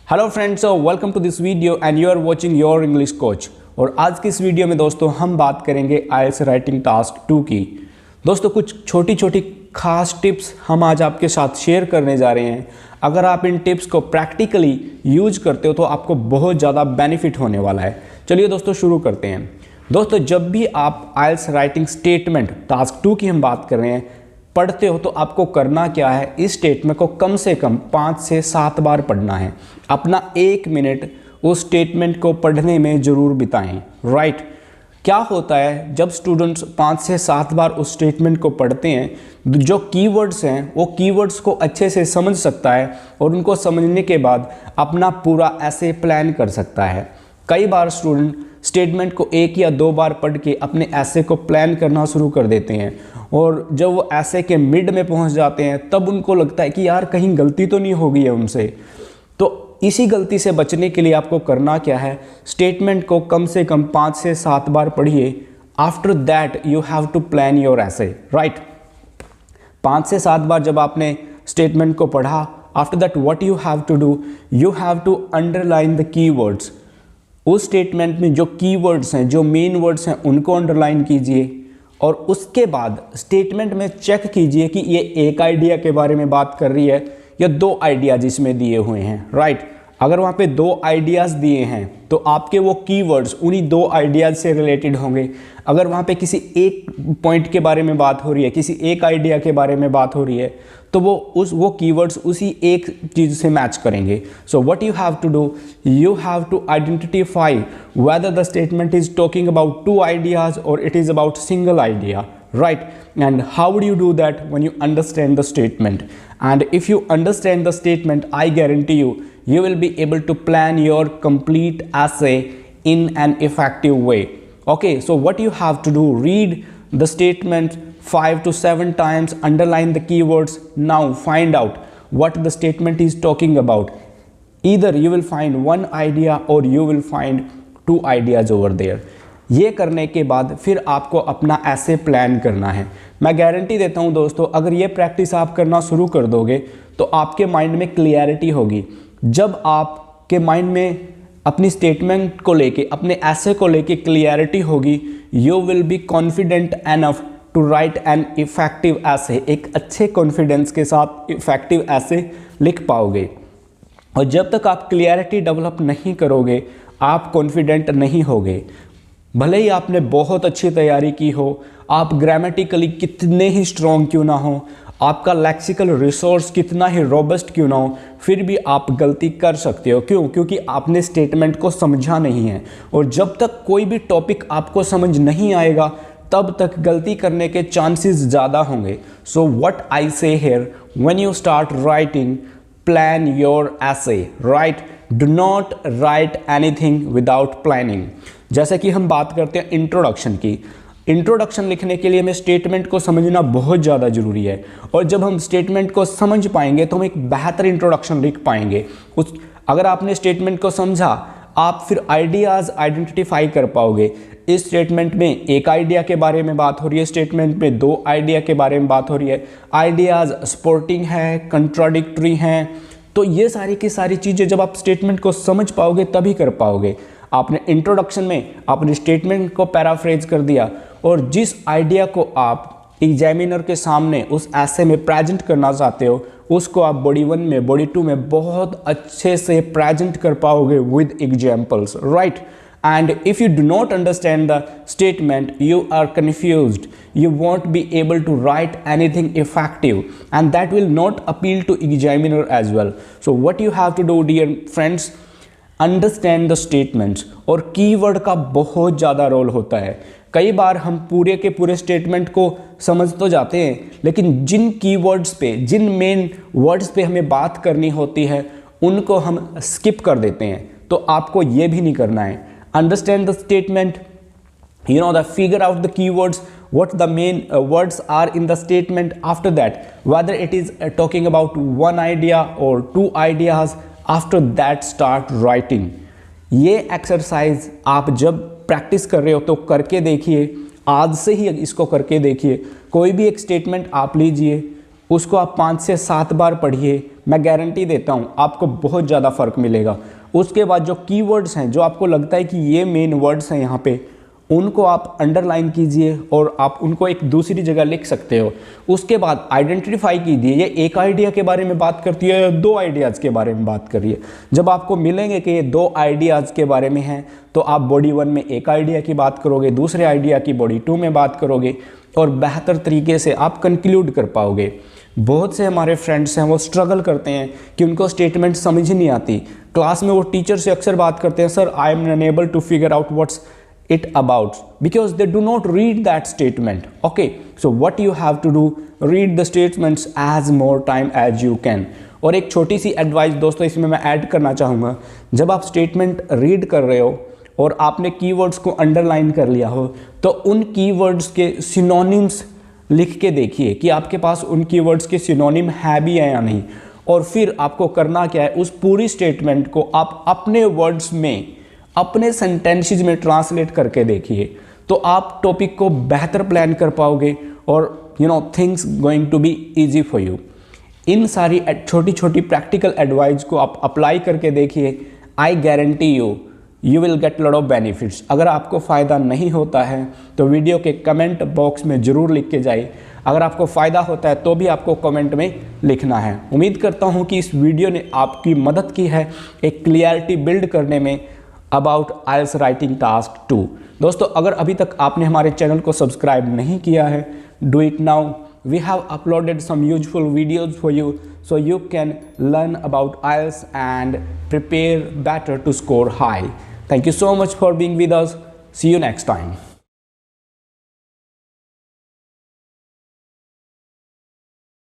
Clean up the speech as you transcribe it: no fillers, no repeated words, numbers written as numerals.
Hello friends, welcome to this video and you are watching your English coach. और आज की इस video में दोस्तों हम बात करेंगे आईएलटीएस राइटिंग टास्क 2 की। दोस्तों कुछ छोटी छोटी खास टिप्स हम आज आपके साथ शेयर करने जा रहे हैं। अगर आप इन टिप्स को प्रैक्टिकली यूज करते हो तो आपको बहुत ज़्यादा बेनिफिट होने वाला है। चलिए दोस्तों शुरू करते हैं। दोस्तों जब भी आप आईएलटीएस राइटिंग स्टेटमेंट टास्क 2 की हम बात कर रहे हैं पढ़ते हो तो आपको करना क्या है, इस स्टेटमेंट को कम से कम 5 से 7 बार पढ़ना है। अपना 1 मिनट उस स्टेटमेंट को पढ़ने में ज़रूर बिताएं। राइट। क्या होता है जब स्टूडेंट्स 5 से 7 बार उस स्टेटमेंट को पढ़ते हैं, जो कीवर्ड्स हैं वो कीवर्ड्स को अच्छे से समझ सकता है और उनको समझने के बाद अपना पूरा ऐसे प्लान कर सकता है। कई बार स्टूडेंट स्टेटमेंट को 1 या 2 बार पढ़ के अपने ऐसे को प्लान करना शुरू कर देते हैं और जब वो ऐसे के मिड में पहुंच जाते हैं तब उनको लगता है कि यार कहीं गलती तो नहीं हो गई है उनसे। तो इसी गलती से बचने के लिए आपको करना क्या है, स्टेटमेंट को कम से कम 5 से 7 बार पढ़िए। After that you have to plan your essay. Right. 5 से 7 बार जब आपने स्टेटमेंट को पढ़ा, after that what you have to do, you have to underline the keywords. उस स्टेटमेंट में जो कीवर्ड्स हैं, जो मेन वर्ड्स हैं, उनको अंडरलाइन कीजिए और उसके बाद स्टेटमेंट में चेक कीजिए कि ये एक आइडिया के बारे में बात कर रही है या 2 आइडियाज इसमें दिए हुए हैं। राइट। अगर वहाँ पे 2 आइडियाज़ दिए हैं तो आपके वो कीवर्ड्स उन्हीं 2 आइडियाज़ से रिलेटेड होंगे। अगर वहाँ पे किसी एक पॉइंट के बारे में बात हो रही है, किसी एक आइडिया के बारे में बात हो रही है, तो वो कीवर्ड्स उसी एक चीज़ से मैच करेंगे। So what you have to do, you have to identify whether the statement is talking about 2 ideas or it is about single idea. Right. And how would you do that? When you understand the statement. And if you understand the statement, I guarantee you will be able to plan your complete essay in an effective way. Okay, so what you have to do, read the statement 5 to 7 times, underline the keywords. Now find out what the statement is talking about. Either you will find 1 idea or you will find 2 ideas over there. ये करने के बाद फिर आपको अपना ऐसे plan करना है। मैं गारंटी देता हूँ दोस्तों, अगर ये प्रैक्टिस आप करना शुरू कर दोगे तो आपके माइंड में क्लियरिटी होगी। जब आपके माइंड में अपनी स्टेटमेंट को लेके, अपने ऐसे को लेके क्लियरिटी होगी, you will be confident enough to write an effective essay. एक अच्छे कॉन्फिडेंस के साथ इफेक्टिव ऐसे लिख पाओगे। और जब तक आप क्लियरिटी डेवलप नहीं करोगे आप कॉन्फिडेंट नहीं होगे। भले ही आपने बहुत अच्छी तैयारी की हो, आप ग्रामेटिकली कितने ही स्ट्रॉन्ग क्यों ना हो, आपका लेक्सिकल रिसोर्स कितना ही रोबस्ट क्यों ना हो, फिर भी आप गलती कर सकते हो। क्यों? क्योंकि आपने स्टेटमेंट को समझा नहीं है। और जब तक कोई भी टॉपिक आपको समझ नहीं आएगा तब तक गलती करने के चांसेस ज़्यादा होंगे। सो what I say here, when you start writing, plan your essay. Right. Do not write anything without planning. जैसे कि हम बात करते हैं इंट्रोडक्शन की। इंट्रोडक्शन लिखने के लिए हमें स्टेटमेंट को समझना बहुत ज़्यादा ज़रूरी है और जब हम स्टेटमेंट को समझ पाएंगे तो हम एक बेहतर इंट्रोडक्शन लिख पाएंगे। अगर आपने स्टेटमेंट को समझा, आप फिर आइडियाज़ आइडेंटिफाई कर पाओगे। इस स्टेटमेंट में एक आइडिया के बारे में बात हो रही है, स्टेटमेंट में 2 आइडिया के बारे में बात हो रही है, आइडियाज़ सपोर्टिंग है, कंट्राडिक्टरी हैं। तो ये सारी की सारी चीज़ें जब आप स्टेटमेंट को समझ पाओगे तभी कर पाओगे। आपने इंट्रोडक्शन में अपने स्टेटमेंट को पैराफ्रेज कर दिया और जिस आइडिया को आप एग्जामिनर के सामने उस ऐसे में प्रेजेंट करना चाहते हो उसको आप बॉडी 1 में, बॉडी 2 में बहुत अच्छे से प्रेजेंट कर पाओगे with examples. Right. And if you do not understand the statement, you are confused. You won't be able to write anything effective, and that will not appeal to examiner as well. So what you have to do, dear friends, understand the statements. और keyword का बहुत ज़्यादा role होता है। कई बार हम पूरे के पूरे स्टेटमेंट को समझ तो जाते हैं लेकिन जिन कीवर्ड्स पे, जिन मेन वर्ड्स पे हमें बात करनी होती है उनको हम स्किप कर देते हैं। तो आपको ये भी नहीं करना है। Understand the statement, figure out the keywords, what the main words are in the statement. After that, whether it is talking about 1 idea or 2 ideas, after that start writing. ये एक्सरसाइज आप जब प्रैक्टिस कर रहे हो तो करके देखिए, आज से ही इसको करके देखिए। कोई भी एक स्टेटमेंट आप लीजिए, उसको आप 5 से 7 बार पढ़िए, मैं गारंटी देता हूँ आपको बहुत ज़्यादा फ़र्क मिलेगा। उसके बाद जो कीवर्ड्स हैं, जो आपको लगता है कि ये मेन वर्ड्स हैं यहाँ पे, उनको आप अंडरलाइन कीजिए और आप उनको एक दूसरी जगह लिख सकते हो। उसके बाद आइडेंटिफाई कीजिए ये एक आइडिया के बारे में बात करती है या 2 आइडियाज़ के बारे में बात कर रही है। जब आपको मिलेंगे कि ये 2 आइडियाज़ के बारे में हैं तो आप बॉडी 1 में एक आइडिया की बात करोगे, दूसरे आइडिया की बॉडी 2 में बात करोगे और बेहतर तरीके से आप कंक्लूड कर पाओगे। बहुत से हमारे फ्रेंड्स हैं वो स्ट्रगल करते हैं कि उनको स्टेटमेंट समझ ही नहीं आती। क्लास में वो टीचर से अक्सर बात करते हैं, sir I am unable to figure out what's it about, because they do not read that statement. Okay, so what you have to do, read the statements as more time as you can. और एक छोटी सी advice दोस्तों इसमें मैं add करना चाहूँगा, जब आप स्टेटमेंट रीड कर रहे हो और आपने कीवर्ड्स को अंडरलाइन कर लिया हो तो उन कीवर्ड्स के सिनोनिम्स लिख के देखिए कि आपके पास उन कीवर्ड्स के सिनोनिम है भी है या नहीं, और फिर आपको करना क्या है, उस पूरी स्टेटमेंट को आप अपने वर्ड्स में, अपने सेंटेंसेस में ट्रांसलेट करके देखिए, तो आप टॉपिक को बेहतर प्लान कर पाओगे और things going to be easy for you. इन सारी छोटी छोटी प्रैक्टिकल एडवाइस को आप अप्लाई करके देखिए, I guarantee you will get lot of benefits. अगर आपको फ़ायदा नहीं होता है तो वीडियो के कमेंट बॉक्स में ज़रूर लिख के जाइए, अगर आपको फ़ायदा होता है तो भी आपको कमेंट में लिखना है। उम्मीद करता हूँ कि इस वीडियो ने आपकी मदद की है एक क्लियरिटी बिल्ड करने में अबाउट IELTS राइटिंग टास्क 2। दोस्तों अगर अभी तक आपने हमारे चैनल को सब्सक्राइब नहीं किया है, do it now. We have uploaded some useful videos for you so you can learn about IELTS and prepare better to score high. Thank you so much for being with us. See you next time.